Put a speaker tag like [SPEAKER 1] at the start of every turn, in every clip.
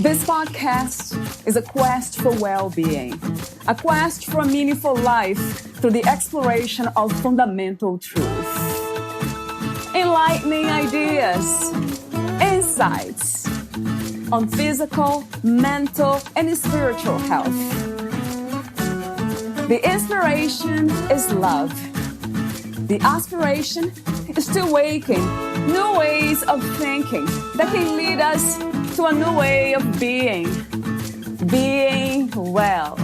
[SPEAKER 1] This podcast is a quest for well-being, a quest for a meaningful life through the exploration of fundamental truth. Enlightening ideas, insights on physical, mental, and spiritual health. The inspiration is love. The aspiration is to awaken new ways of thinking that can lead us to a new way of being well.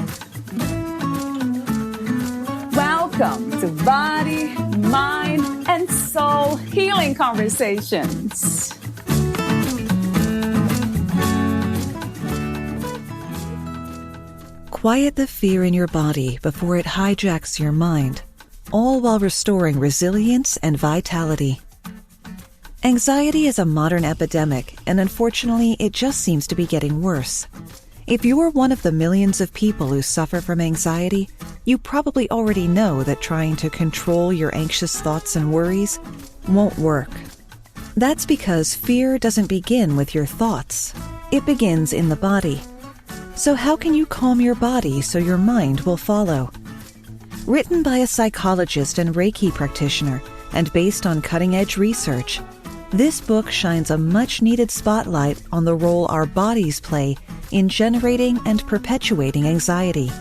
[SPEAKER 1] Welcome to Body, Mind, and Soul Healing Conversations.
[SPEAKER 2] Quiet the fear in your body before it hijacks your mind, all while restoring resilience and vitality. Anxiety is a modern epidemic, and unfortunately, it just seems to be getting worse. If you're one of the millions of people who suffer from anxiety, you probably already know that trying to control your anxious thoughts and worries won't work. That's because fear doesn't begin with your thoughts. It begins in the body. So how can you calm your body so your mind will follow? Written by a psychologist and Reiki practitioner, and based on cutting-edge research, this book shines a much-needed spotlight on the role our bodies play in generating and perpetuating anxiety.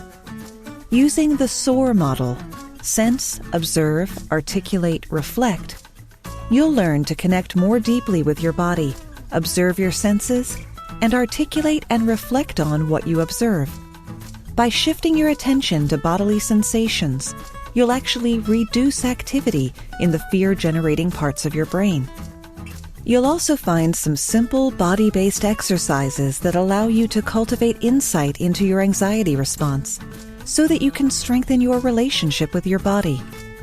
[SPEAKER 2] Using the SOAR model, sense, observe, articulate, reflect, you'll learn to connect more deeply with your body, observe your senses, and articulate and reflect on what you observe. By shifting your attention to bodily sensations, you'll actually reduce activity in the fear-generating parts of your brain. You'll also find some simple body-based exercises that allow you to cultivate insight into your anxiety response so that you can strengthen your relationship with your body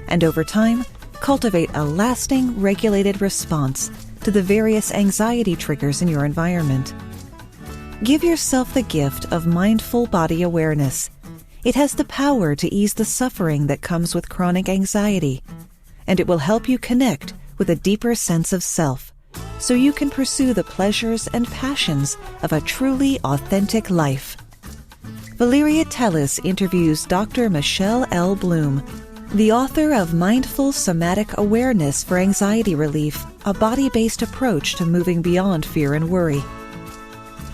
[SPEAKER 2] and over time cultivate a lasting, regulated response to the various anxiety triggers in your environment. Give yourself the gift of mindful body awareness. It has the power to ease the suffering that comes with chronic anxiety, and it will help you connect with a deeper sense of self, so you can pursue the pleasures and passions of a truly authentic life. Valeria Teles interviews Dr. Michelle L. Bloom, the author of Mindful Somatic Awareness for Anxiety Relief, a body-based approach to moving beyond fear and worry.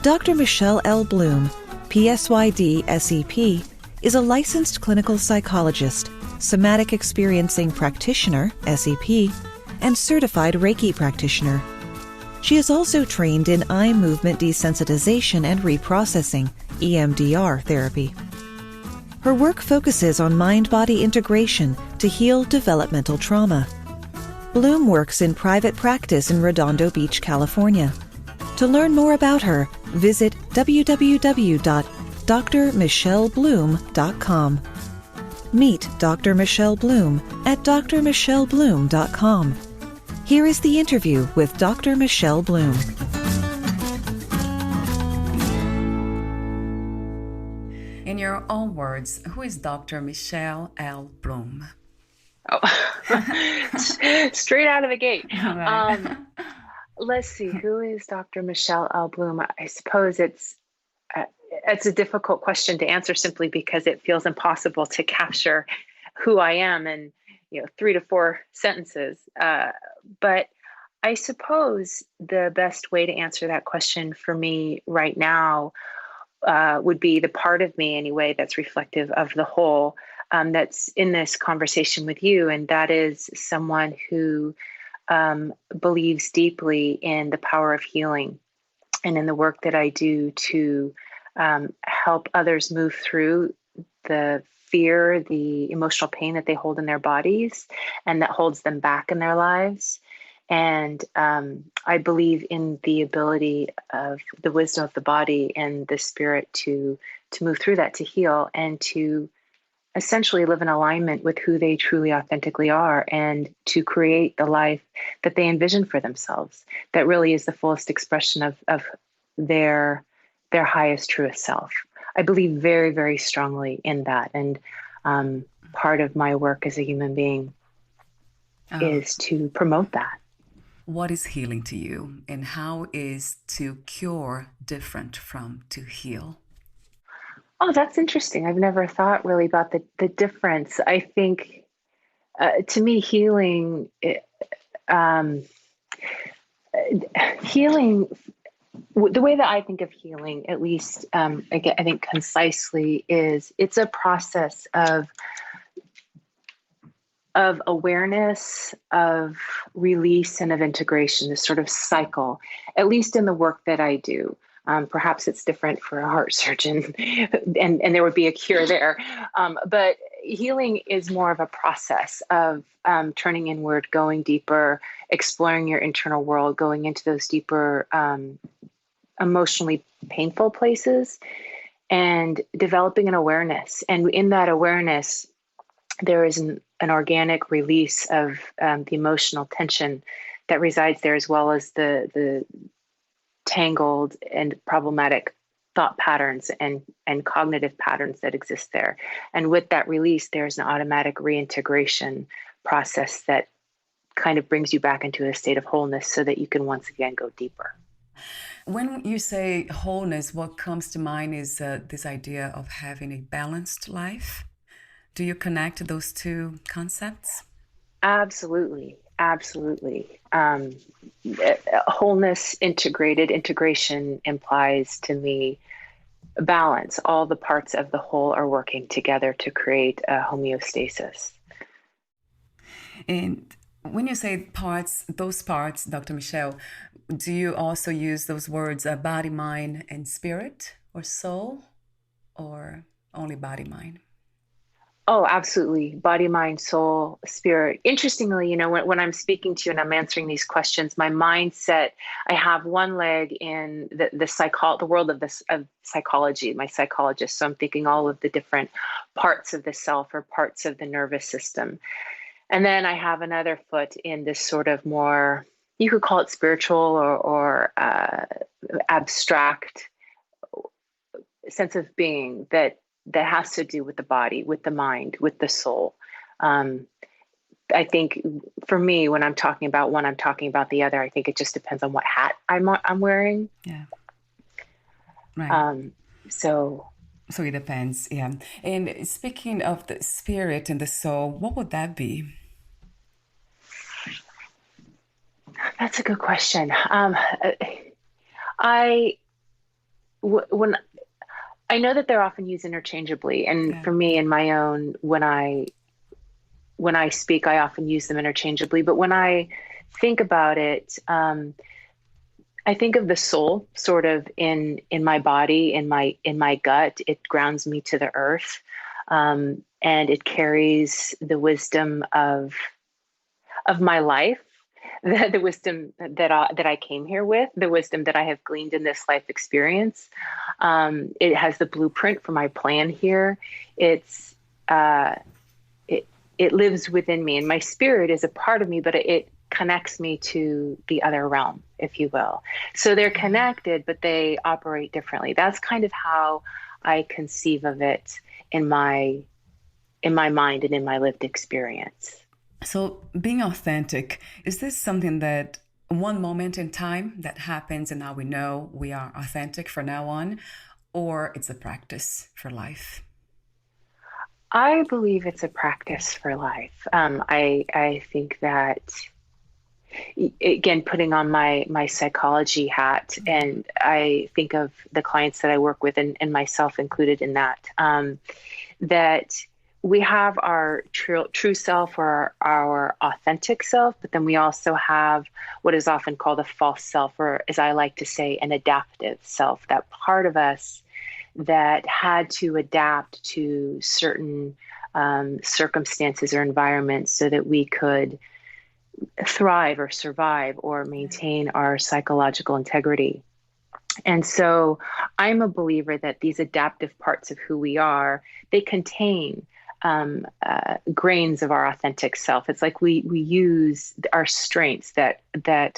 [SPEAKER 2] Dr. Michelle L. Bloom, PSYD SEP, is a licensed clinical psychologist, somatic experiencing practitioner, SEP, and certified Reiki practitioner. She is also trained in eye movement desensitization and reprocessing, EMDR therapy. Her work focuses on mind-body integration to heal developmental trauma. Bloom works in private practice in Redondo Beach, California. To learn more about her, visit www.drmichellebloom.com. Meet Dr. Michelle Bloom at drmichellebloom.com. Here is the interview with Dr. Michelle Bloom.
[SPEAKER 1] In your own words, who is Dr. Michelle L. Bloom?
[SPEAKER 3] Oh, straight out of the gate.
[SPEAKER 1] Right.
[SPEAKER 3] Let's see, who is Dr. Michelle L. Bloom? I suppose it's a difficult question to answer simply because it feels impossible to capture who I am in 3 to 4 sentences. But I suppose the best way to answer that question for me right now would be the part of me anyway that's reflective of the whole that's in this conversation with you. And that is someone who believes deeply in the power of healing and in the work that I do to help others move through the fear, the emotional pain that they hold in their bodies and that holds them back in their lives. And I believe in the ability of the wisdom of the body and the spirit to move through that, to heal, and to essentially live in alignment with who they truly authentically are, and to create the life that they envision for themselves. That really is the fullest expression of their highest, truest self. I believe very, very strongly in that. And part of my work as a human being is to promote that.
[SPEAKER 4] What is healing to you, and how is to cure different from to heal?
[SPEAKER 3] Oh, that's interesting. I've never thought really about the difference. I think to me, um, healing, the way that I think of healing, at least I think concisely, is it's a process of awareness, of release, and of integration, this sort of cycle, at least in the work that I do. Perhaps it's different for a heart surgeon and there would be a cure there. But healing is more of a process of turning inward, going deeper, exploring your internal world, going into those deeper, emotionally painful places and developing an awareness. And in that awareness, there is an organic release of the emotional tension that resides there, as well as the tangled and problematic thought patterns and cognitive patterns that exist there. And with that release, there's an automatic reintegration process that kind of brings you back into a state of wholeness so that you can once again go deeper.
[SPEAKER 4] When you say wholeness, what comes to mind is this idea of having a balanced life. Do you connect those two concepts?
[SPEAKER 3] Absolutely. Absolutely. Wholeness, integration implies to me balance. All the parts of the whole are working together to create a homeostasis.
[SPEAKER 4] And when you say parts, those parts, Dr. Michelle, do you also use those words body, mind, and spirit, or soul, or only body, mind?
[SPEAKER 3] Oh, absolutely. Body, mind, soul, spirit. Interestingly, when I'm speaking to you and I'm answering these questions, my mindset, I have one leg in the world of psychology, my psychologist. So I'm thinking all of the different parts of the self or parts of the nervous system. And then I have another foot in this sort of more, you could call it spiritual or abstract sense of being that has to do with the body, with the mind, with the soul. I think for me, when I'm talking about one, I'm talking about the other. I think it just depends on what hat I'm wearing.
[SPEAKER 4] Yeah. Right.
[SPEAKER 3] So
[SPEAKER 4] it depends. Yeah. And speaking of the spirit and the soul, what would that be?
[SPEAKER 3] That's a good question. When I know that they're often used interchangeably, and for me, in my own, when I speak, I often use them interchangeably. But when I think about it, I think of the soul sort of in my body, in my gut. It grounds me to the earth, and it carries the wisdom of my life. The wisdom that I came here with, the wisdom that I have gleaned in this life experience. It has the blueprint for my plan here. It lives within me, and my spirit is a part of me, but it connects me to the other realm, if you will. So they're connected, but they operate differently. That's kind of how I conceive of it in my mind and in my lived experience.
[SPEAKER 4] So being authentic, is this something that one moment in time that happens and now we know we are authentic from now on, or it's a practice for life?
[SPEAKER 3] I believe it's a practice for life. I think that, again, putting on my psychology hat, and I think of the clients that I work with and myself included in that, that we have our true self or our authentic self, but then we also have what is often called a false self, or as I like to say, an adaptive self, that part of us that had to adapt to certain circumstances or environments so that we could thrive or survive or maintain our psychological integrity. And so I'm a believer that these adaptive parts of who we are, they contain grains of our authentic self. It's like we use our strengths that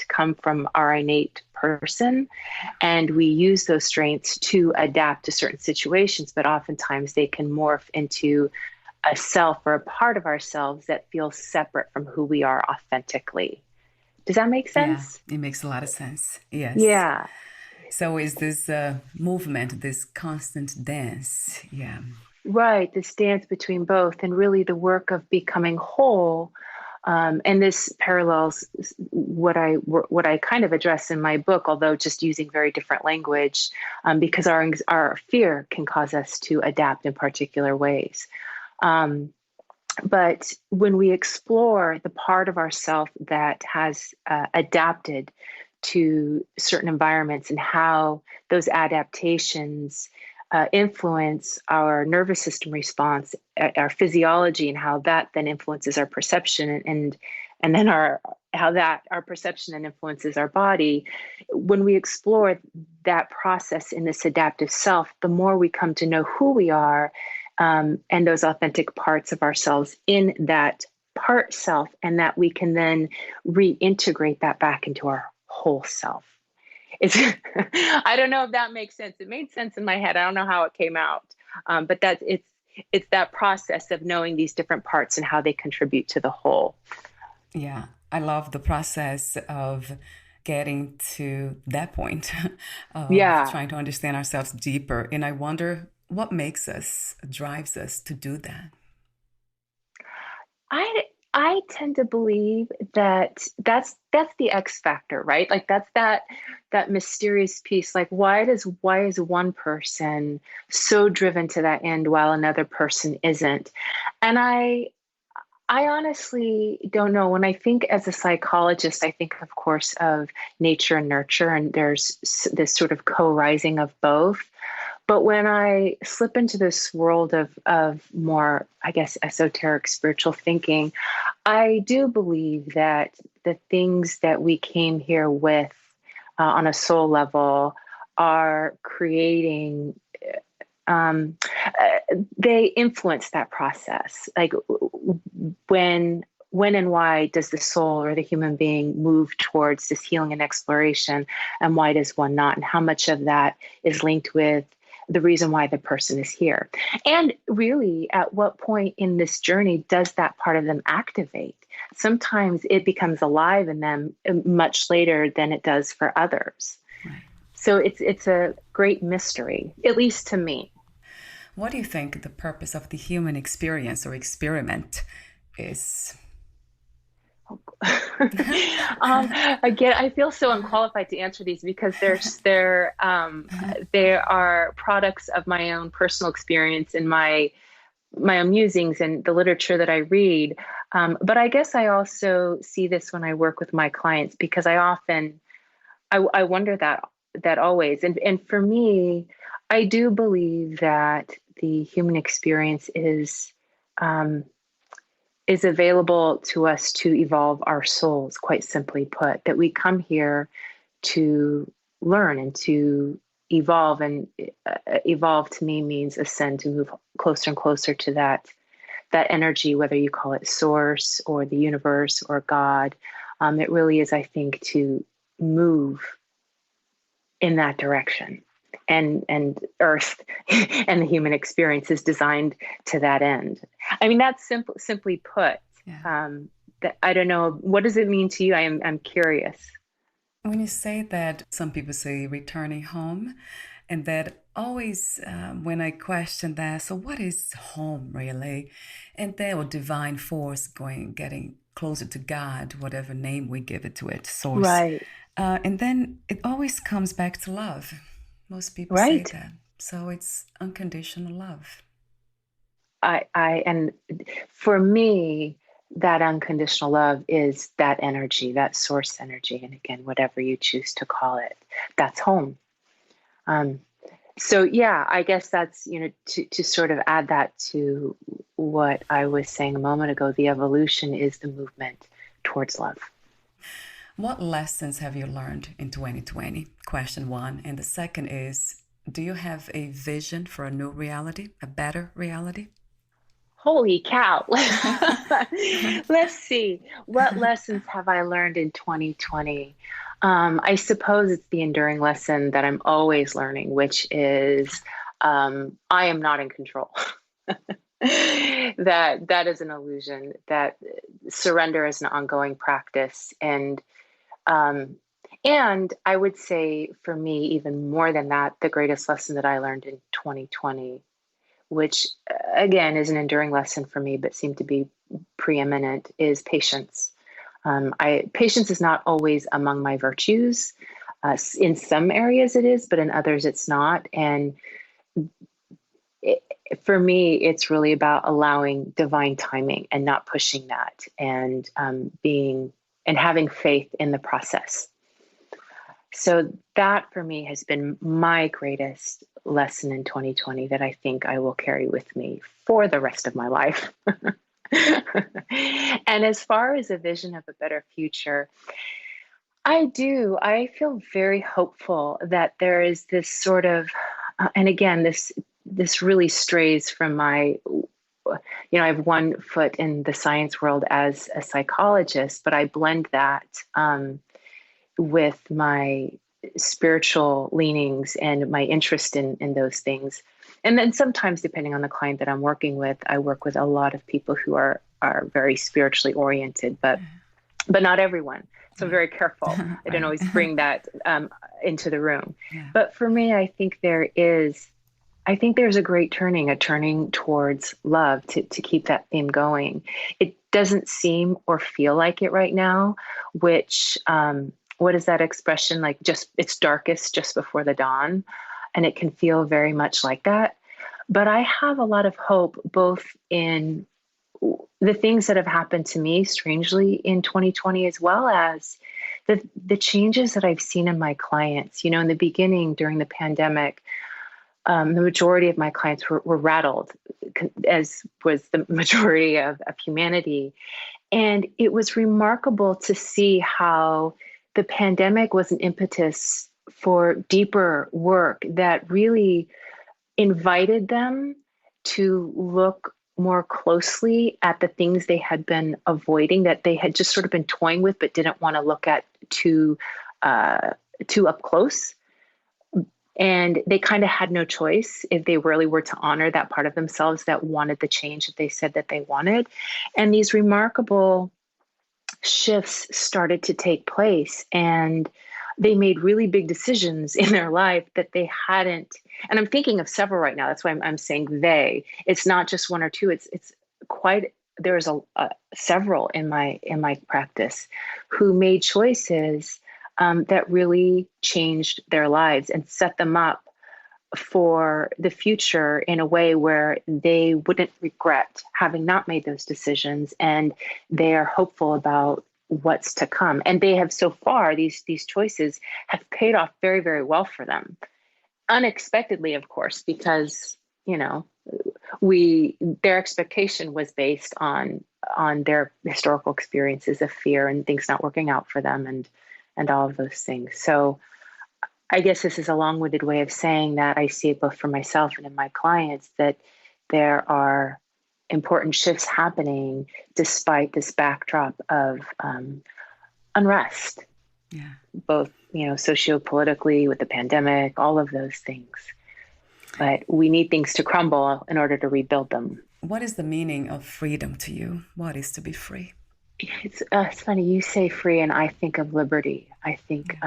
[SPEAKER 3] come from our innate person, and we use those strengths to adapt to certain situations, but oftentimes they can morph into a self or a part of ourselves that feels separate from who we are authentically. Does that make
[SPEAKER 4] Yeah,
[SPEAKER 3] sense?
[SPEAKER 4] it makes a lot of sense. Yes.
[SPEAKER 3] Yeah.
[SPEAKER 4] So is this movement, this constant dance? Yeah.
[SPEAKER 3] Right, this dance between both, and really the work of becoming whole. And this parallels what I kind of address in my book, although just using very different language, because our fear can cause us to adapt in particular ways. Um, but when we explore the part of ourself that has adapted to certain environments and how those adaptations influence our nervous system response, our physiology, and how that then influences our perception, and then our perception then influences our body. When we explore that process in this adaptive self, the more we come to know who we are, and those authentic parts of ourselves in that part self, and that we can then reintegrate that back into our whole self. It's I don't know if that makes sense. It made sense in my head. I don't know how it came out, but it's that process of knowing these different parts and how they contribute to the whole.
[SPEAKER 4] Yeah, I love the process of getting to that point of
[SPEAKER 3] Yeah,
[SPEAKER 4] trying to understand ourselves deeper. And I wonder what drives us to do that.
[SPEAKER 3] I I tend to believe that that's the X factor, right? Like that's that mysterious piece. Like why is one person so driven to that end while another person isn't? And I honestly don't know. When I think as a psychologist, I think, of course, of nature and nurture, and there's this sort of co-rising of both. But when I slip into this world of more, I guess, esoteric spiritual thinking, I do believe that the things that we came here with on a soul level are creating, um, they influence that process. Like when and why does the soul or the human being move towards this healing and exploration, and why does one not, and how much of that is linked with the reason why the person is here, and really at what point in this journey does that part of them activate? Sometimes it becomes alive in them much later than it does for others.
[SPEAKER 4] Right.
[SPEAKER 3] So it's a great mystery, at least to me.
[SPEAKER 4] What do you think the purpose of the human experience or experiment is?
[SPEAKER 3] Again, I feel so unqualified to answer these because they are products of my own personal experience and my own musings and the literature that I read. But I guess I also see this when I work with my clients, because I wonder that always. And for me, I do believe that the human experience is available to us to evolve our souls, quite simply put, that we come here to learn and to evolve. And evolve to me means ascend, to move closer and closer to that energy, whether you call it source or the universe or God. It really is, I think, to move in that direction. And Earth and the human experience is designed to that end. I mean, that's simply put.
[SPEAKER 4] Yeah.
[SPEAKER 3] I don't know. What does it mean to you? I'm curious.
[SPEAKER 4] When you say that, some people say returning home, and that always, when I question that, so what is home really? And then, or divine force, getting closer to God, whatever name we give it to it, source.
[SPEAKER 3] Right.
[SPEAKER 4] And then it always comes back to love. Most people say
[SPEAKER 3] Right.
[SPEAKER 4] that. So it's unconditional love.
[SPEAKER 3] And for me, that unconditional love is that energy, that source energy. And again, whatever you choose to call it, that's home. So yeah, I guess that's, to sort of add that to what I was saying a moment ago, the evolution is the movement towards love.
[SPEAKER 4] What lessons have you learned in 2020? Question one. And the second is, do you have a vision for a new reality, a better reality?
[SPEAKER 3] Holy cow. Let's see. What lessons have I learned in 2020? I suppose it's the enduring lesson that I'm always learning, which is I am not in control. That is an illusion, that surrender is an ongoing practice. And And I would say for me, even more than that, the greatest lesson that I learned in 2020, which again is an enduring lesson for me, but seemed to be preeminent, is patience. Patience is not always among my virtues. In some areas it is, but in others it's not. And for me, it's really about allowing divine timing and not pushing that, and being and having faith in the process. So that for me has been my greatest lesson in 2020 that I think I will carry with me for the rest of my life. And as far as a vision of a better future, I feel very hopeful that there is this sort of, and again, this really strays from my, I have one foot in the science world as a psychologist, but I blend that with my spiritual leanings and my interest in those things. And then sometimes, depending on the client that I'm working with, I work with a lot of people who are very spiritually oriented, but not everyone. So I'm very careful. I don't always bring that into the room. Yeah. But for me, I think there's a great turning, a turning towards love to keep that theme going. It doesn't seem or feel like it right now, which, what is that expression? Like it's darkest just before the dawn. And it can feel very much like that. But I have a lot of hope, both in the things that have happened to me strangely in 2020, as well as the changes that I've seen in my clients. In the beginning, during the pandemic, the majority of my clients were rattled, as was the majority of humanity. And it was remarkable to see how the pandemic was an impetus for deeper work that really invited them to look more closely at the things they had been avoiding, that they had just sort of been toying with, but didn't want to look at too up close. And they kind of had no choice if they really were to honor that part of themselves that wanted the change that they said that they wanted. And these remarkable shifts started to take place, and they made really big decisions in their life that they hadn't. And I'm thinking of several right now. That's why I'm saying they. It's not just one or two. It's quite. There's several in my practice who made choices that really changed their lives and set them up for the future in a way where they wouldn't regret having not made those decisions, and they are hopeful about what's to come. And they have so far, these choices have paid off very, very well for them. Unexpectedly, of course, because, their expectation was based on their historical experiences of fear and things not working out for them and all of those things. So I guess this is a long-winded way of saying that I see it both for myself and in my clients, that there are important shifts happening despite this backdrop of unrest, both, sociopolitically with the pandemic, all of those things. But we need things to crumble in order to rebuild them.
[SPEAKER 4] What is the meaning of freedom to you? What is to be free?
[SPEAKER 3] It's funny, you say free and I think of liberty. I think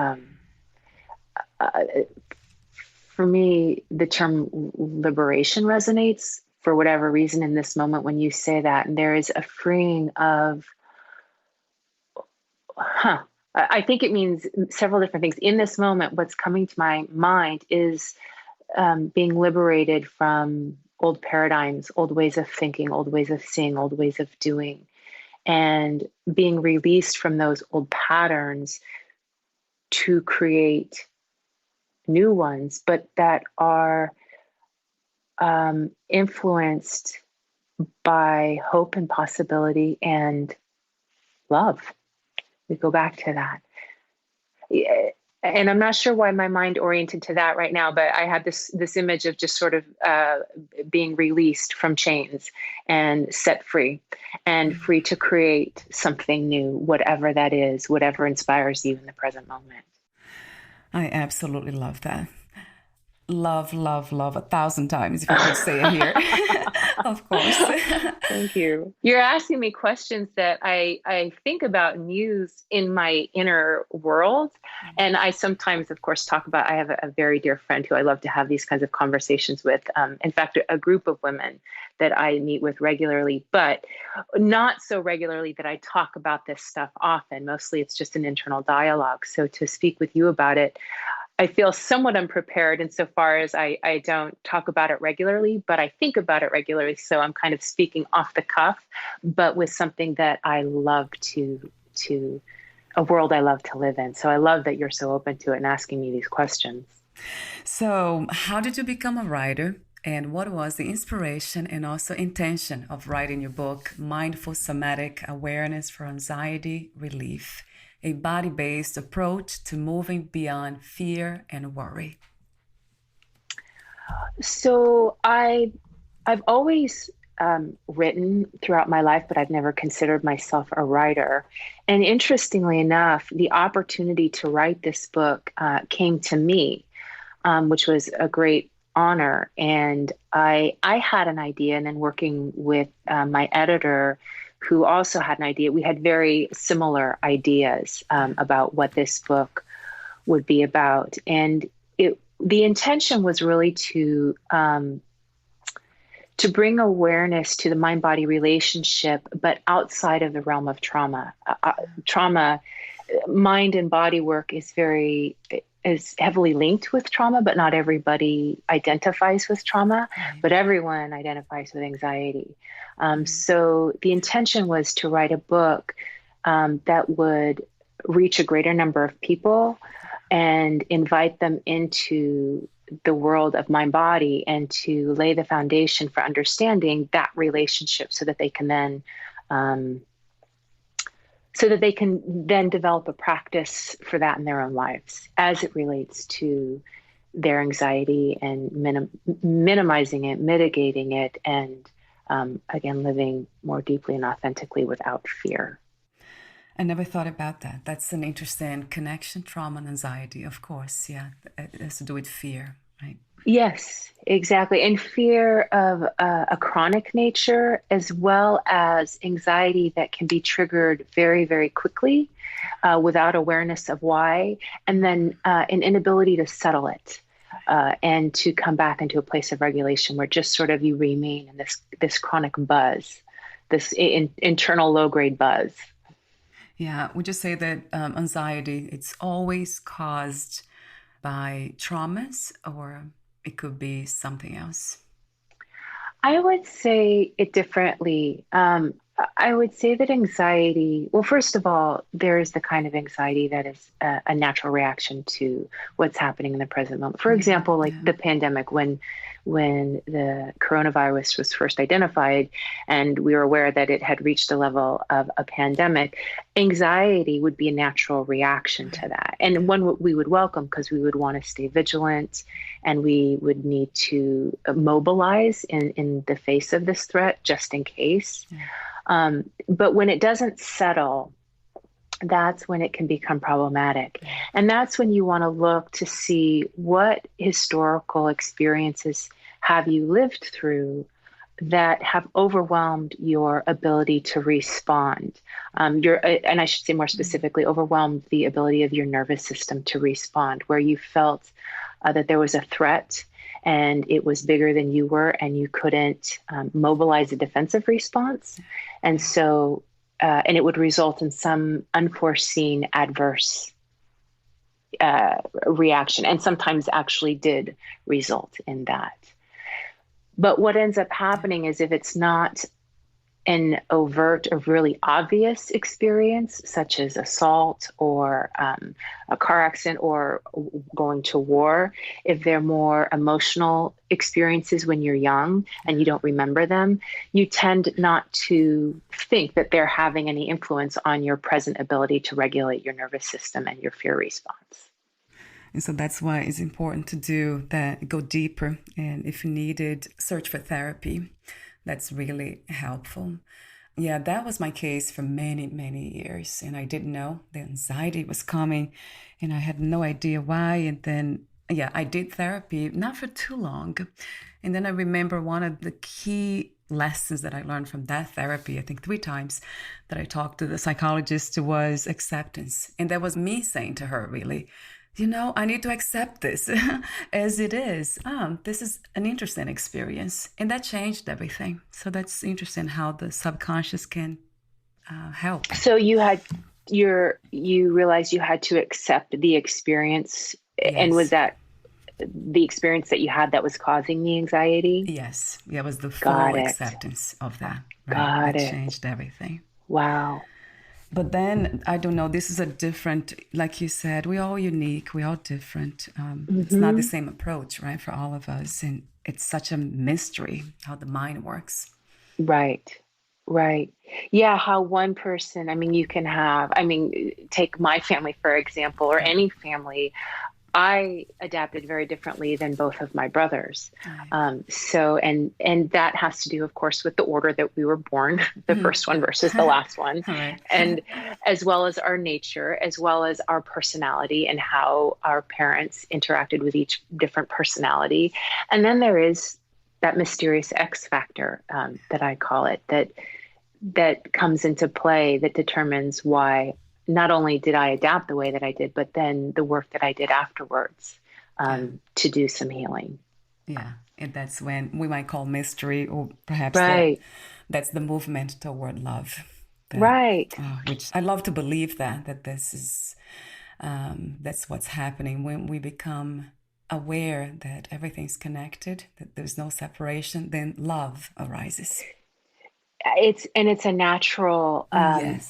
[SPEAKER 3] for me, the term liberation resonates for whatever reason in this moment when you say that. And there is a freeing of, I think it means several different things. In this moment, what's coming to my mind is being liberated from old paradigms, old ways of thinking, old ways of seeing, old ways of doing, and being released from those old patterns to create new ones, but that are influenced by hope and possibility and love. We go back to that. And I'm not sure why my mind oriented to that right now, but I had this image of just sort of being released from chains and set free and free to create something new, whatever that is, whatever inspires you in the present moment.
[SPEAKER 4] I absolutely love that. Love 1,000 times, if I could say it here. Of course.
[SPEAKER 3] Thank you. You're asking me questions that I think about and use in my inner world. And I sometimes, of course, talk about, I have a very dear friend who I love to have these kinds of conversations with. In fact, a group of women that I meet with regularly, but not so regularly that I talk about this stuff often. Mostly it's just an internal dialogue. So to speak with you about it, I feel somewhat unprepared insofar as I don't talk about it regularly, but I think about it regularly. So I'm kind of speaking off the cuff, but with something that I love to a world I love to live in. So I love that you're so open to it and asking me these questions.
[SPEAKER 4] So how did you become a writer? And what was the inspiration and also intention of writing your book, Mindful Somatic Awareness for Anxiety Relief? A body-based approach to moving beyond fear and worry?
[SPEAKER 3] So I've always written throughout my life, but I've never considered myself a writer. And interestingly enough, the opportunity to write this book came to me, which was a great honor. And I had an idea, and then working with my editor, who also had an idea. We had very similar ideas about what this book would be about. And the intention was really to bring awareness to the mind-body relationship, but outside of the realm of trauma. Trauma, mind and body work is heavily linked with trauma, but not everybody identifies with trauma, but everyone identifies with anxiety. So the intention was to write a book that would reach a greater number of people and invite them into the world of mind body and to lay the foundation for understanding that relationship so that they can then develop a practice for that in their own lives as it relates to their anxiety and minimizing it, mitigating it, and again, living more deeply and authentically without fear.
[SPEAKER 4] I never thought about that. That's an interesting connection, trauma and anxiety, of course. Yeah, it has to do with fear, right?
[SPEAKER 3] Yes, exactly. And fear of a chronic nature, as well as anxiety that can be triggered very, very quickly without awareness of why, and then an inability to settle it and to come back into a place of regulation where just sort of you remain in this chronic buzz, this internal low-grade buzz.
[SPEAKER 4] Yeah, would you say that anxiety, it's always caused by traumas, or it could be something else?
[SPEAKER 3] I would say it differently. I would say that anxiety, well, first of all, there is the kind of anxiety that is a natural reaction to what's happening in the present moment. For example, like the pandemic, when the coronavirus was first identified and we were aware that it had reached a level of a pandemic, anxiety would be a natural reaction to that. And one we would welcome because we would want to stay vigilant and we would need to mobilize in the face of this threat just in case. But when it doesn't settle, that's when it can become problematic. And that's when you want to look to see what historical experiences have you lived through that have overwhelmed your ability to respond. And I should say more specifically, overwhelmed the ability of your nervous system to respond, where you felt that there was a threat and it was bigger than you were and you couldn't mobilize a defensive response. And so, and it would result in some unforeseen adverse reaction, and sometimes actually did result in that. But what ends up happening is if it's not an overt or really obvious experience, such as assault or a car accident or going to war, if they're more emotional experiences when you're young and you don't remember them, you tend not to think that they're having any influence on your present ability to regulate your nervous system and your fear response.
[SPEAKER 4] And so that's why it's important to do that, go deeper, and if needed, search for therapy. That's really helpful. Yeah, that was my case for many, many years. And I didn't know the anxiety was coming and I had no idea why. And then, I did therapy, not for too long. And then I remember one of the key lessons that I learned from that therapy, I think 3 times that I talked to the psychologist, was acceptance. And that was me saying to her, really, I need to accept this as it is. This is an interesting experience. And that changed everything. So that's interesting how the subconscious can help.
[SPEAKER 3] So you realized you had to accept the experience. Yes. And was that the experience that you had that was causing the anxiety?
[SPEAKER 4] Yes. Yeah, it was the full acceptance of that. Right? That changed everything.
[SPEAKER 3] Wow.
[SPEAKER 4] But then, I don't know, this is a different, like you said, we're all unique, we're all different. It's not the same approach, right, for all of us. And it's such a mystery how the mind works.
[SPEAKER 3] Right. Yeah, how one person, take my family, for example, or any family. I adapted very differently than both of my brothers. And that has to do, of course, with the order that we were born, the first one versus the last one, and as well as our nature, as well as our personality and how our parents interacted with each different personality. And then there is that mysterious X factor, that I call it, that comes into play, that determines why not only did I adapt the way that I did, but then the work that I did afterwards to do some healing.
[SPEAKER 4] Yeah. And that's when we might call mystery, or perhaps that's the movement toward love. Which I love to believe that this is, that's what's happening when we become aware that everything's connected, that there's no separation, then love arises.
[SPEAKER 3] It's a natural a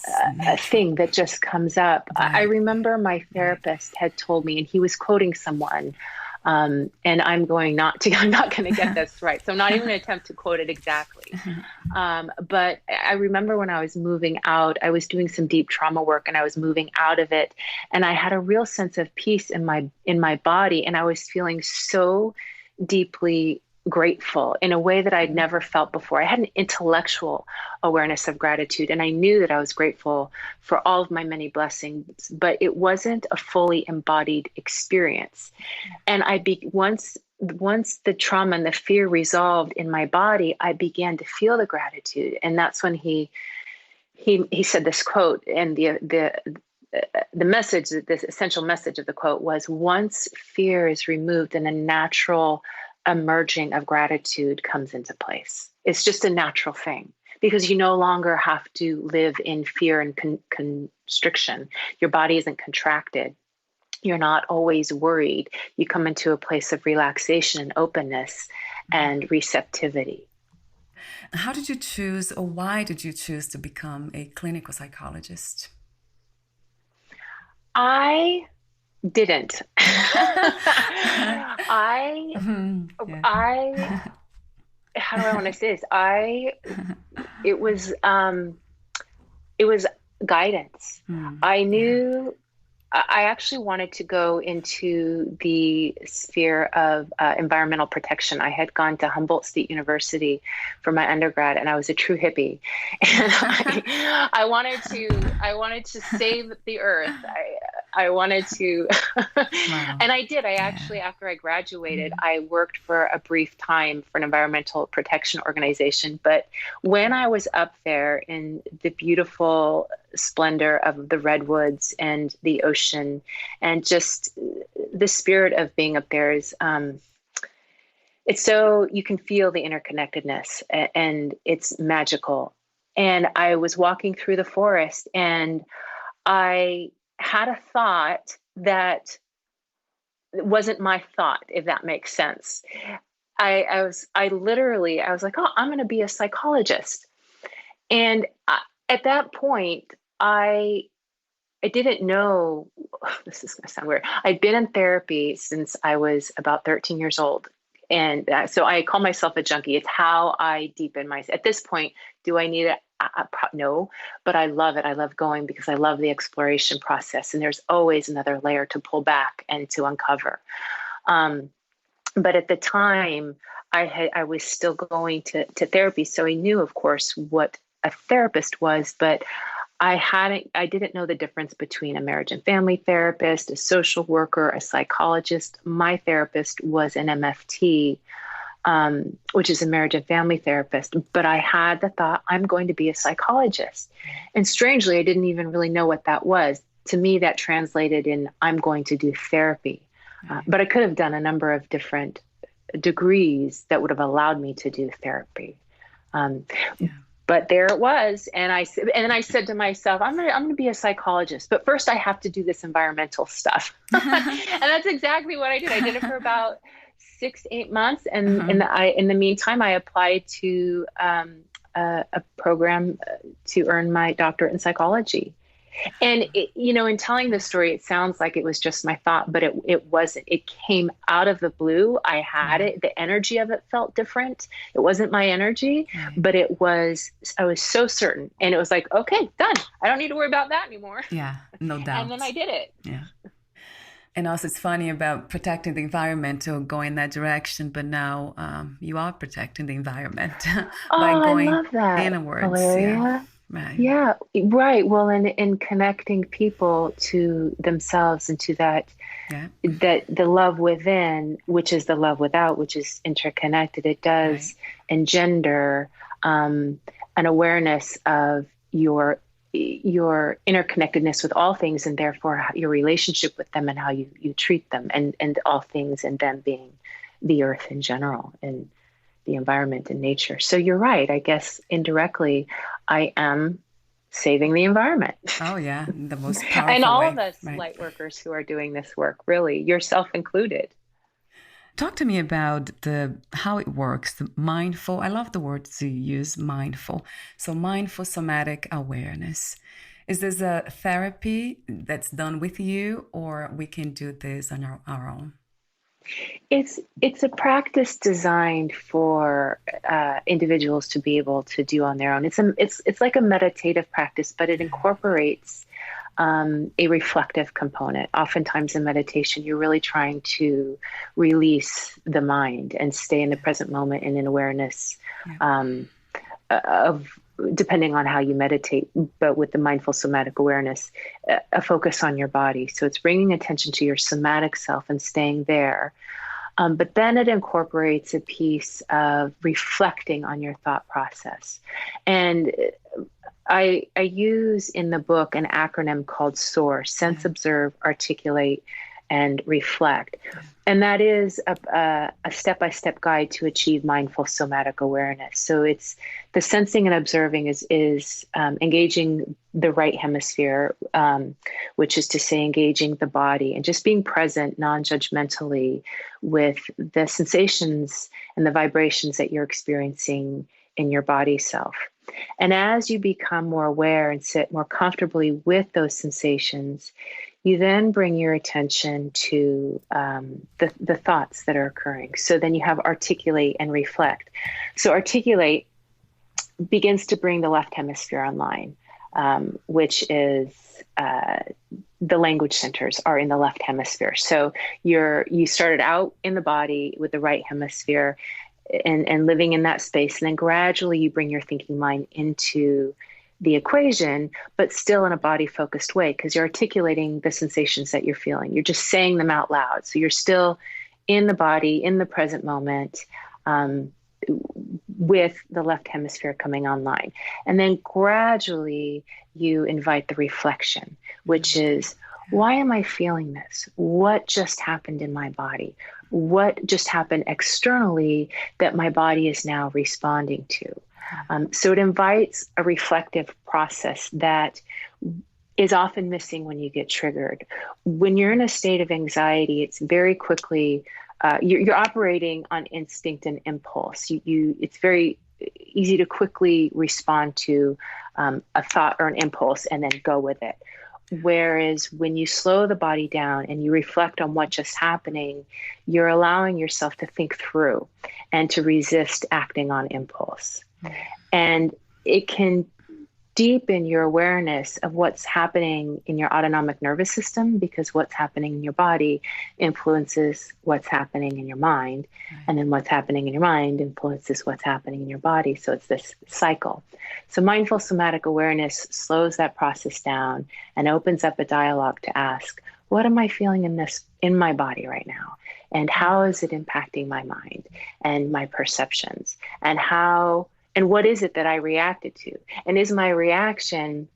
[SPEAKER 3] thing that just comes up. Right. I remember my therapist had told me, and he was quoting someone, and I'm not going to get this right. So I'm not even going to attempt to quote it exactly. But I remember when I was moving out, I was doing some deep trauma work and I was moving out of it. And I had a real sense of peace in my body. And I was feeling so deeply grateful in a way that I'd never felt before. I had an intellectual awareness of gratitude, and I knew that I was grateful for all of my many blessings, but it wasn't a fully embodied experience. And once the trauma and the fear resolved in my body, I began to feel the gratitude. And that's when he said this quote, and the message, this essential message of the quote was, once fear is removed, then a natural emerging of gratitude comes into place. It's just a natural thing, because you no longer have to live in fear and constriction. Your body isn't contracted. You're not always worried. You come into a place of relaxation and openness and receptivity.
[SPEAKER 4] How did you choose, or why did you choose to become a clinical psychologist?
[SPEAKER 3] I didn't. How do I want to say this? It was guidance. I knew I actually wanted to go into the sphere of environmental protection. I had gone to Humboldt State University for my undergrad, and I was a true hippie. And I wanted to save the earth. I wanted to, wow. And I did. I actually, after I graduated, I worked for a brief time for an environmental protection organization. But when I was up there in the beautiful splendor of the redwoods and the ocean, and just the spirit of being up there is, it's so, you can feel the interconnectedness, and it's magical. And I was walking through the forest, and I had a thought that wasn't my thought, if that makes sense. I was like, oh, I'm going to be a psychologist. And at that point, I didn't know, this is going to sound weird. I'd been in therapy since I was about 13 years old. And so I call myself a junkie. It's how I deepen myself. At this point, do I need it? No, but I love it. I love going because I love the exploration process. And there's always another layer to pull back and to uncover. But at the time, I was still going to therapy. So I knew, of course, what a therapist was, but I didn't know the difference between a marriage and family therapist, a social worker, a psychologist. My therapist was an MFT, which is a marriage and family therapist. But I had the thought, I'm going to be a psychologist. And strangely, I didn't even really know what that was. To me, that translated in, I'm going to do therapy. But I could have done a number of different degrees that would have allowed me to do therapy. But there it was. And then I said to myself, I'm going to be a psychologist, but first I have to do this environmental stuff. And that's exactly what I did. I did it for about 6 to 8 months. And in the meantime, I applied to a program to earn my doctorate in psychology. And, in telling this story, it sounds like it was just my thought, but it wasn't. It came out of the blue. I had it. The energy of it felt different. It wasn't my energy, but I was so certain. And it was like, okay, done. I don't need to worry about that anymore.
[SPEAKER 4] Yeah, no doubt.
[SPEAKER 3] And then I did it.
[SPEAKER 4] Yeah. And also it's funny about protecting the environment or going in that direction, but now you are protecting the environment by going
[SPEAKER 3] I love that,
[SPEAKER 4] inwards.
[SPEAKER 3] Valeria.
[SPEAKER 4] Yeah. Right.
[SPEAKER 3] Yeah, right. Well, in connecting people to themselves and to that the love within, which is the love without, which is interconnected, it does engender an awareness of your interconnectedness with all things, and therefore your relationship with them and how you treat them, and all things, and them being the earth in general and the environment and nature. So you're right. I guess indirectly, I am saving the environment.
[SPEAKER 4] Oh yeah, the most powerful
[SPEAKER 3] and all
[SPEAKER 4] way.
[SPEAKER 3] of us light workers who are doing this work, really, yourself included.
[SPEAKER 4] Talk to me about how it works. The mindful. I love the words you use, mindful. So mindful somatic awareness. Is this a therapy that's done with you, or we can do this on our own?
[SPEAKER 3] It's a practice designed for individuals to be able to do on their own. It's like a meditative practice, but it incorporates a reflective component. Oftentimes in meditation, you're really trying to release the mind and stay in the present moment and in awareness of, depending on how you meditate, but with the mindful somatic awareness, a focus on your body. So it's bringing attention to your somatic self and staying there. But then it incorporates a piece of reflecting on your thought process. And I use in the book an acronym called SOAR, sense, observe, articulate, and reflect. And that is a step-by-step guide to achieve mindful somatic awareness. So it's the sensing and observing is engaging the right hemisphere, which is to say engaging the body and just being present non-judgmentally with the sensations and the vibrations that you're experiencing in your body self. And as you become more aware and sit more comfortably with those sensations, you then bring your attention to the thoughts that are occurring. So then you have articulate and reflect. So articulate begins to bring the left hemisphere online, which is the language centers are in the left hemisphere. So you started out in the body with the right hemisphere and living in that space. And then gradually you bring your thinking mind into the equation, but still in a body-focused way, because you're articulating the sensations that you're feeling. You're just saying them out loud. So you're still in the body, in the present moment, with the left hemisphere coming online. And then gradually you invite the reflection, which is, why am I feeling this? What just happened in my body? What just happened externally that my body is now responding to? So it invites a reflective process that is often missing when you get triggered. When you're in a state of anxiety, it's very quickly, you're operating on instinct and impulse. It's very easy to quickly respond to a thought or an impulse and then go with it. Whereas when you slow the body down and you reflect on what's just happening, you're allowing yourself to think through and to resist acting on impulse. And it can deepen your awareness of what's happening in your autonomic nervous system, because what's happening in your body influences what's happening in your mind. And then what's happening in your mind influences what's happening in your body. So it's this cycle. So mindful somatic awareness slows that process down and opens up a dialogue to ask, what am I feeling in my body right now? And how is it impacting my mind and my perceptions? And what is it that I reacted to? And is my reaction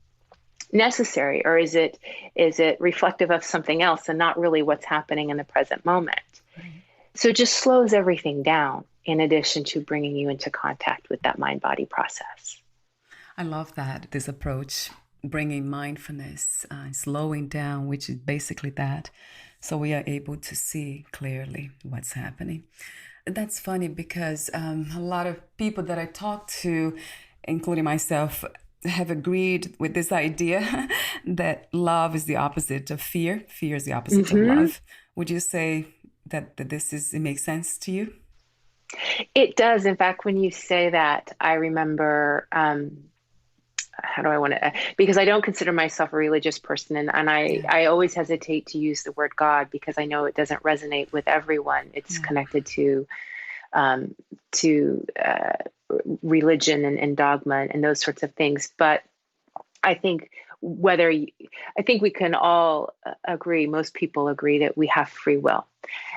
[SPEAKER 3] necessary, or is it reflective of something else and not really what's happening in the present moment?
[SPEAKER 4] Right.
[SPEAKER 3] So it just slows everything down in addition to bringing you into contact with that mind-body process.
[SPEAKER 4] I love that, this approach, bringing mindfulness, slowing down, which is basically that. So we are able to see clearly what's happening. That's funny because a lot of people that I talk to, including myself, have agreed with this idea that love is the opposite of fear. Fear is the opposite of love. Would you say that it makes sense to you?
[SPEAKER 3] It does. In fact, when you say that, I remember, how do I want to, because I don't consider myself a religious person, and I always hesitate to use the word God because I know it doesn't resonate with everyone. It's connected to religion and dogma and those sorts of things. But I think I think we can all agree, most people agree, that we have free will.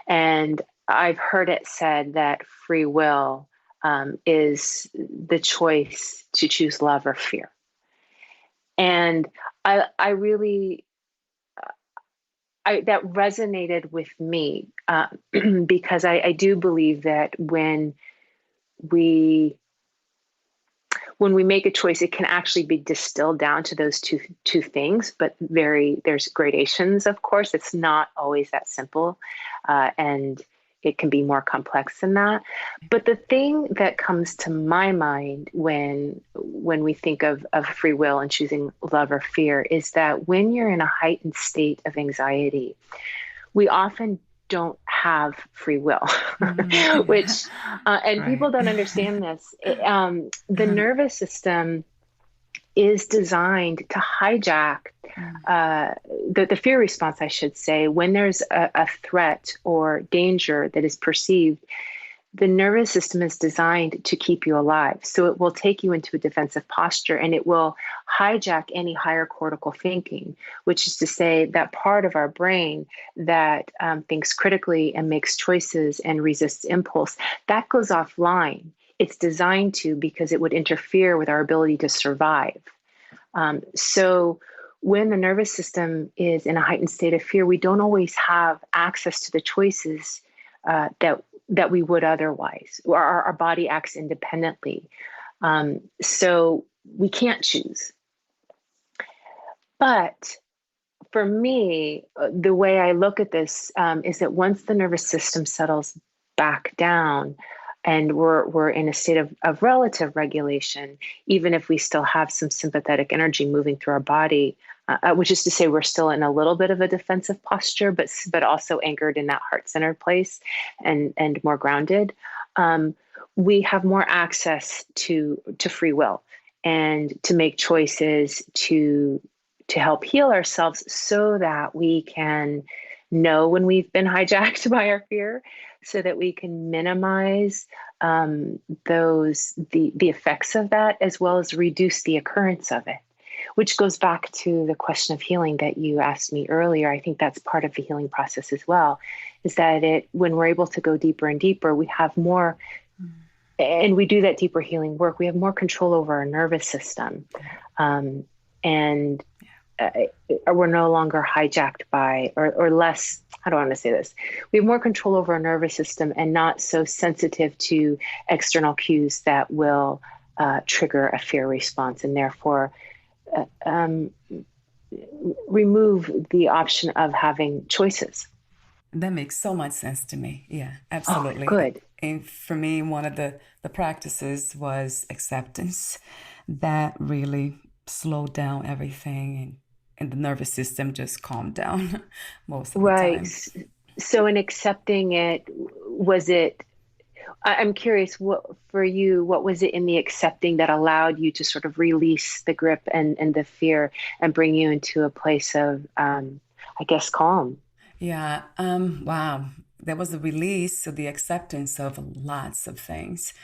[SPEAKER 3] And I've heard it said that free will is the choice to choose love or fear. And I really, that resonated with me because I do believe that when we make a choice, it can actually be distilled down to those two things, but there's gradations, of course. It's not always that simple, and it can be more complex than that. But the thing that comes to my mind when we think of free will and choosing love or fear is that when you're in a heightened state of anxiety, we often don't have free will, which, and people don't understand this. The nervous system is designed to hijack the fear response, I should say. When there's a threat or danger that is perceived, the nervous system is designed to keep you alive. So it will take you into a defensive posture, and it will hijack any higher cortical thinking, which is to say that part of our brain that thinks critically and makes choices and resists impulse, that goes offline. It's designed to, because it would interfere with our ability to survive. So when the nervous system is in a heightened state of fear, we don't always have access to the choices that we would otherwise. Our body acts independently. So we can't choose. But for me, the way I look at this is that once the nervous system settles back down and we're in a state of relative regulation, even if we still have some sympathetic energy moving through our body, which is to say we're still in a little bit of a defensive posture, but also anchored in that heart-centered place and more grounded, we have more access to free will and to make choices to help heal ourselves so that we can know when we've been hijacked by our fear, so that we can minimize the effects of that, as well as reduce the occurrence of it. Which goes back to the question of healing that you asked me earlier. I think that's part of the healing process as well, is that when we're able to go deeper and deeper, we have more, and we do that deeper healing work, we have more control over our nervous system. We're no longer hijacked by, or less, how do I want to say this? We have more control over our nervous system and not so sensitive to external cues that will trigger a fear response, and therefore remove the option of having choices.
[SPEAKER 4] That makes so much sense to me. Yeah, absolutely.
[SPEAKER 3] Oh, good.
[SPEAKER 4] And for me, one of the practices was acceptance. That really slowed down everything, and the nervous system just calmed down most of the time.
[SPEAKER 3] Right. So in accepting it, I'm curious, what was it in the accepting that allowed you to sort of release the grip and the fear and bring you into a place of, I guess, calm?
[SPEAKER 4] Yeah. Wow. There was a release of the acceptance of lots of things.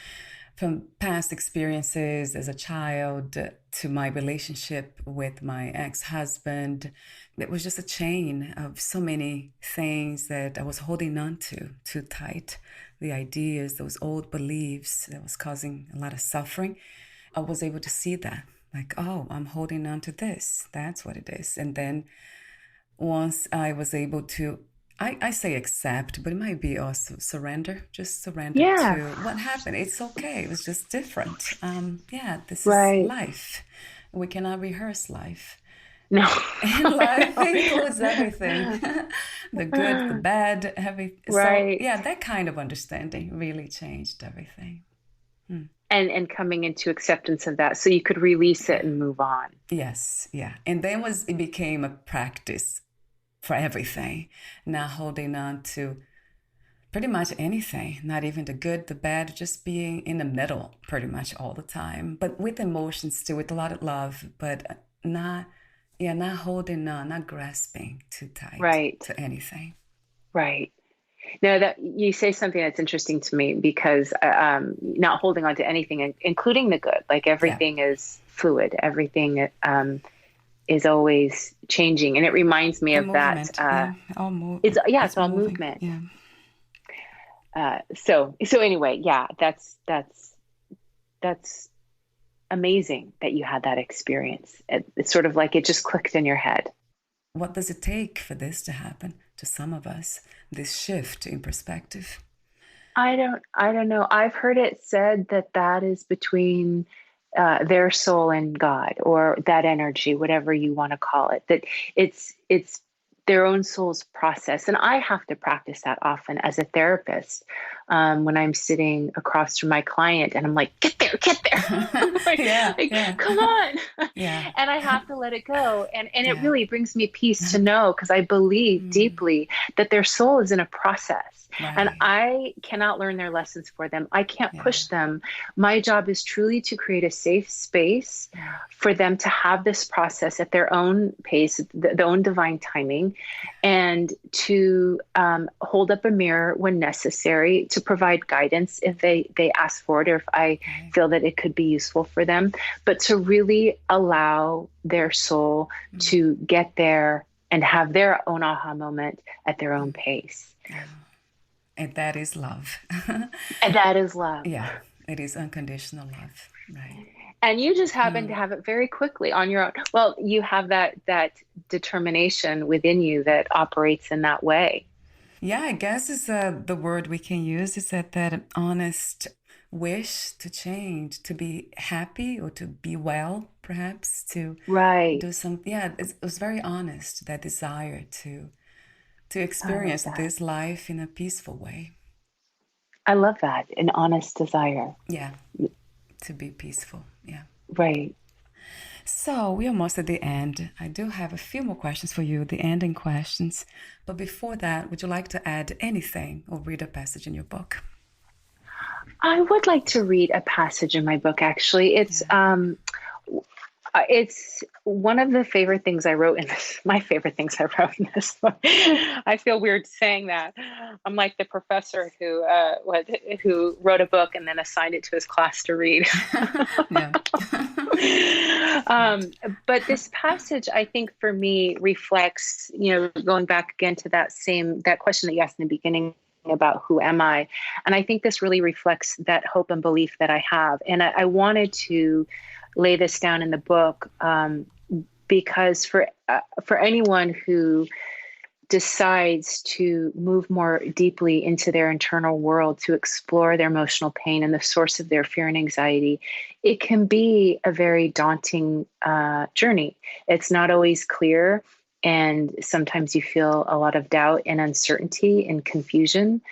[SPEAKER 4] from past experiences as a child to my relationship with my ex-husband. It was just a chain of so many things that I was holding on to too tight. The ideas, those old beliefs that was causing a lot of suffering. I was able to see that, like, oh, I'm holding on to this. That's what it is. And then once I was able to, I say accept, but it might be also surrender, just surrender to what happened. It's okay. It was just different. This is life. We cannot rehearse life.
[SPEAKER 3] No.
[SPEAKER 4] And life includes everything. The good, the bad, everything.
[SPEAKER 3] Right.
[SPEAKER 4] So, yeah, that kind of understanding really changed everything.
[SPEAKER 3] And coming into acceptance of that so you could release it and move on.
[SPEAKER 4] Yes, yeah. And then it became a practice for everything, not holding on to pretty much anything, not even the good, the bad, just being in the middle pretty much all the time, but with emotions too, with a lot of love, but not holding on, not grasping too tight to anything.
[SPEAKER 3] Right. No, that you say something that's interesting to me, because not holding on to anything, including the good, like everything is fluid, everything is always changing. And it reminds me of
[SPEAKER 4] movement,
[SPEAKER 3] that. It's all
[SPEAKER 4] moving.
[SPEAKER 3] movement.
[SPEAKER 4] Yeah.
[SPEAKER 3] So anyway, that's amazing that you had that experience. It's sort of like it just clicked in your head.
[SPEAKER 4] What does it take for this to happen to some of us, this shift in perspective?
[SPEAKER 3] I don't know. I've heard it said that is between their soul and God, or that energy, whatever you want to call it, that it's their own soul's process. And I have to practice that often as a therapist, when I'm sitting across from my client and I'm like, get there. Come on.
[SPEAKER 4] Yeah.
[SPEAKER 3] And I have to let it go. And it really brings me peace to know, because I believe deeply that their soul is in a process.
[SPEAKER 4] Right.
[SPEAKER 3] And I cannot learn their lessons for them. I can't push them. My job is truly to create a safe space for them to have this process at their own pace, their own divine timing, and to hold up a mirror when necessary, to provide guidance if they ask for it, or if I feel that it could be useful for them, but to really allow their soul to get there and have their own aha moment at their own pace.
[SPEAKER 4] And that is love.
[SPEAKER 3] And that is love.
[SPEAKER 4] Yeah, it is unconditional love. Right.
[SPEAKER 3] And you just happen to have it very quickly on your own. Well, you have that determination within you that operates in that way.
[SPEAKER 4] Yeah, I guess is the word we can use is that honest wish to change, to be happy or to be well, perhaps, to do something. Yeah, it was very honest, that desire to experience this life in a peaceful way.
[SPEAKER 3] I love that, an honest desire.
[SPEAKER 4] Yeah, to be peaceful. Yeah.
[SPEAKER 3] Right.
[SPEAKER 4] So we're almost at the end. I do have a few more questions for you, the ending questions. But before that, would you like to add anything or read a passage in your book?
[SPEAKER 3] I would like to read a passage in my book, actually. It's one of the favorite things I wrote in this. My favorite things I wrote in this book. I feel weird saying that. I'm like the professor who wrote a book and then assigned it to his class to read. But this passage, I think, for me reflects, going back again to that question that you asked in the beginning about who am I, and I think this really reflects that hope and belief that I have, and I wanted to lay this down in the book, because for anyone who decides to move more deeply into their internal world, to explore their emotional pain and the source of their fear and anxiety, it can be a very daunting journey. It's not always clear, and sometimes you feel a lot of doubt and uncertainty and confusion,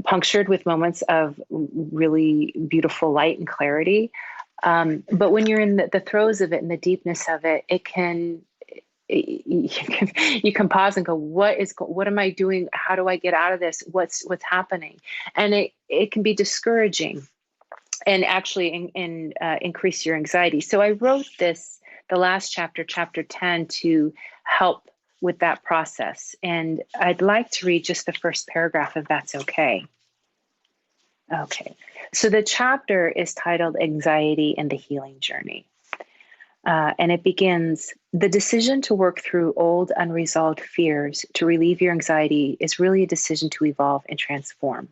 [SPEAKER 3] punctured with moments of really beautiful light and clarity. But when you're in the throes of it and the deepness of it, you can pause and go, what am I doing? How do I get out of this? What's happening? And it can be discouraging and actually increase your anxiety. So I wrote the last chapter 10, to help with that process. And I'd like to read just the first paragraph, if that's okay. Okay. So the chapter is titled Anxiety and the Healing Journey. And it begins, the decision to work through old unresolved fears to relieve your anxiety is really a decision to evolve and transform.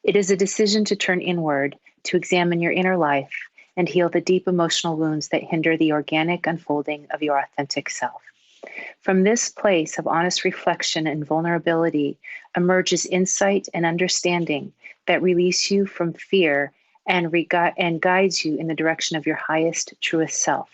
[SPEAKER 3] It is a decision to turn inward, to examine your inner life and heal the deep emotional wounds that hinder the organic unfolding of your authentic self. From this place of honest reflection and vulnerability emerges insight and understanding that release you from fear and guides you in the direction of your highest, truest self.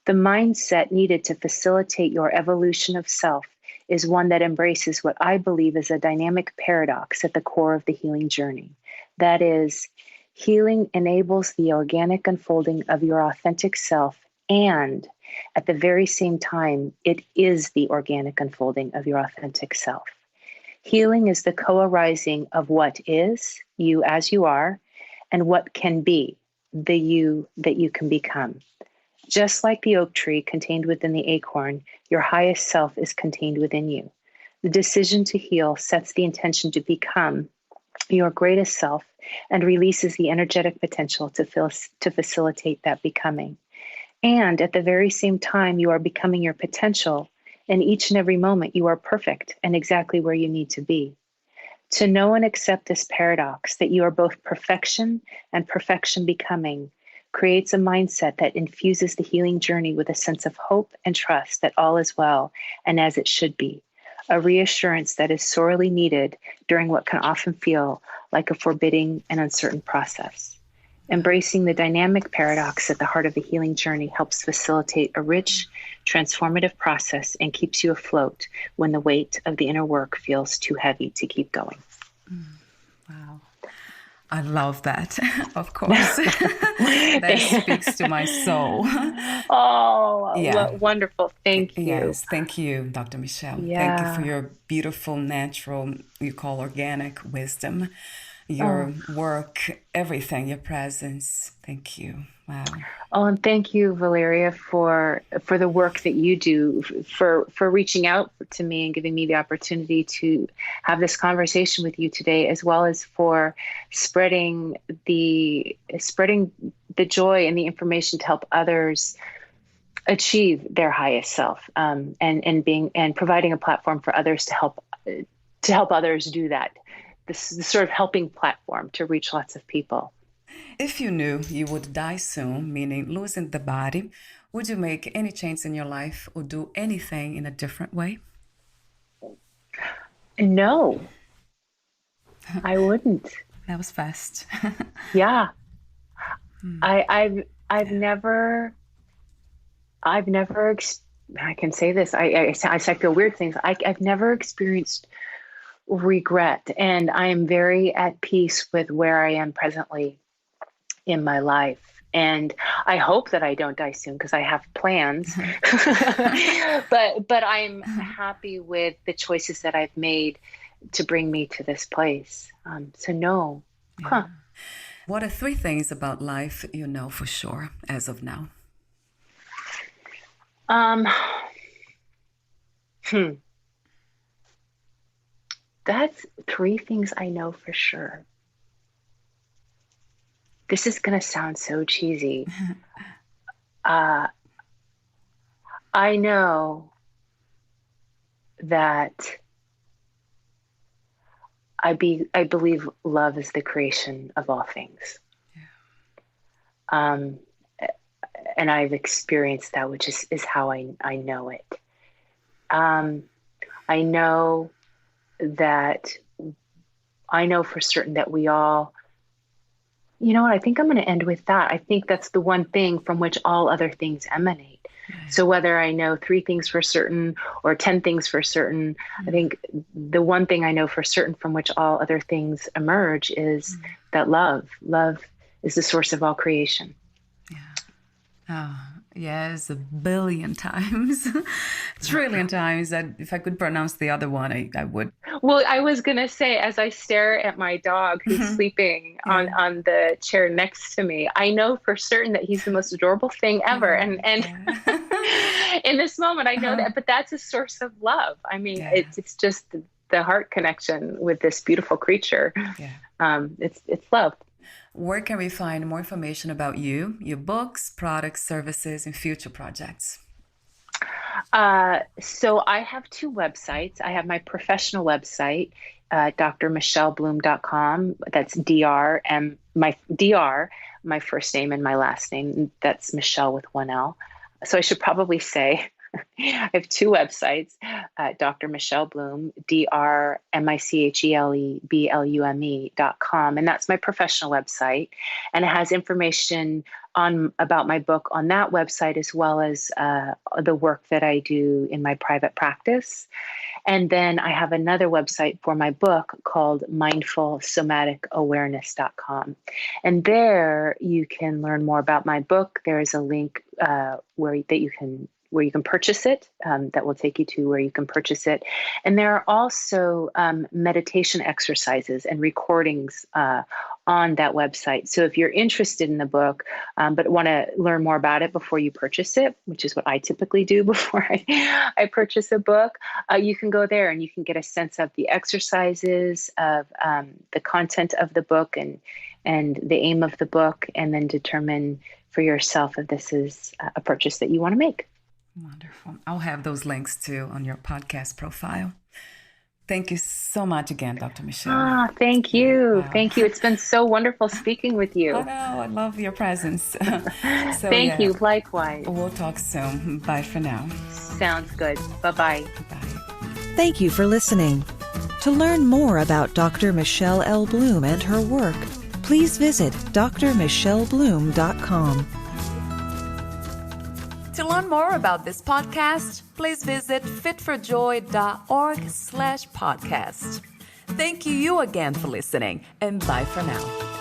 [SPEAKER 3] The mindset needed to facilitate your evolution of self is one that embraces what I believe is a dynamic paradox at the core of the healing journey. That is, healing enables the organic unfolding of your authentic self, and at the very same time, it is the organic unfolding of your authentic self. Healing is the co-arising of what is, you as you are, and what can be, the you that you can become. Just like the oak tree contained within the acorn, your highest self is contained within you. The decision to heal sets the intention to become your greatest self and releases the energetic potential to facilitate that becoming. And at the very same time, you are becoming your potential, and each and every moment you are perfect and exactly where you need to be. To know and accept this paradox that you are both perfection and perfection becoming creates a mindset that infuses the healing journey with a sense of hope and trust that all is well and as it should be, a reassurance that is sorely needed during what can often feel like a forbidding and uncertain process. Embracing the dynamic paradox at the heart of the healing journey helps facilitate a rich, transformative process and keeps you afloat when the weight of the inner work feels too heavy to keep going.
[SPEAKER 4] Wow. I love that, of course. That speaks to my soul.
[SPEAKER 3] Oh,
[SPEAKER 4] Yeah.
[SPEAKER 3] Wonderful. Thank you.
[SPEAKER 4] Yes, thank you, Dr. Michelle.
[SPEAKER 3] Yeah.
[SPEAKER 4] Thank you for your beautiful, natural, you call organic wisdom, your work, everything, your presence. Thank you. Wow.
[SPEAKER 3] Oh, and thank you, Valeria, for the work that you do, for reaching out to me and giving me the opportunity to have this conversation with you today, as well as for spreading the joy and the information to help others achieve their highest self, and providing a platform for others to help others do that. This sort of helping platform to reach lots of people.
[SPEAKER 4] If you knew you would die soon, meaning losing the body, would you make any change in your life or do anything in a different way?
[SPEAKER 3] No, I wouldn't.
[SPEAKER 4] That was fast.
[SPEAKER 3] Yeah. I've never, I can say this, I feel weird things. I've never experienced regret, and I am very at peace with where I am presently in my life. And I hope that I don't die soon because I have plans, but I'm happy with the choices that I've made to bring me to this place. So no.
[SPEAKER 4] Yeah.
[SPEAKER 3] Huh.
[SPEAKER 4] What are 3 things about life you know for sure as of now?
[SPEAKER 3] That's 3 things I know for sure. This is going to sound so cheesy. I know that I believe love is the creation of all things. Yeah. And I've experienced that, which is how I know it. I know that I know for certain that we all, you know what, I think I'm going to end with that. I think that's the one thing from which all other things emanate. So whether I know 3 things for certain or 10 things for certain, I think the one thing I know for certain from which all other things emerge is that love is the source of all creation.
[SPEAKER 4] Yeah. Oh, yes, a billion times, trillion times. That if I could pronounce the other one, I would.
[SPEAKER 3] Well, I was going to say, as I stare at my dog who's sleeping on the chair next to me, I know for certain that he's the most adorable thing ever. And in this moment, I know that, but that's a source of love. I mean, it's just the heart connection with this beautiful creature.
[SPEAKER 4] Yeah.
[SPEAKER 3] It's love.
[SPEAKER 4] Where can we find more information about you, your books, products, services, and future projects?
[SPEAKER 3] So I have two websites. I have my professional website, drmichellebloom.com. That's DR, my first name and my last name. That's Michelle with one L. So I should probably say I have two websites, Dr. Michelle Bloom, drmicheleblume.com. And that's my professional website. And it has information about my book on that website, as well as the work that I do in my private practice. And then I have another website for my book called mindfulsomaticawareness.com. And there you can learn more about my book. There is a link where you can purchase it, that will take you to where you can purchase it. And there are also meditation exercises and recordings on that website. So if you're interested in the book, but want to learn more about it before you purchase it, which is what I typically do before I purchase a book, you can go there and you can get a sense of the exercises, of the content of the book and the aim of the book, and then determine for yourself if this is a purchase that you want to make.
[SPEAKER 4] Wonderful. I'll have those links too on your podcast profile. Thank you so much again, Dr. Michelle.
[SPEAKER 3] Thank you.
[SPEAKER 4] Wow.
[SPEAKER 3] Thank you. It's been so wonderful speaking with you.
[SPEAKER 4] I know. I love your presence.
[SPEAKER 3] Thank you. Likewise.
[SPEAKER 4] We'll talk soon. Bye for now.
[SPEAKER 3] Sounds good. Bye-bye.
[SPEAKER 4] Bye.
[SPEAKER 2] Thank you for listening. To learn more about Dr. Michelle L. Bloom and her work, please visit drmichellebloom.com.
[SPEAKER 1] To learn more about this podcast, please visit fitforjoy.org/podcast. Thank you again for listening, and bye for now.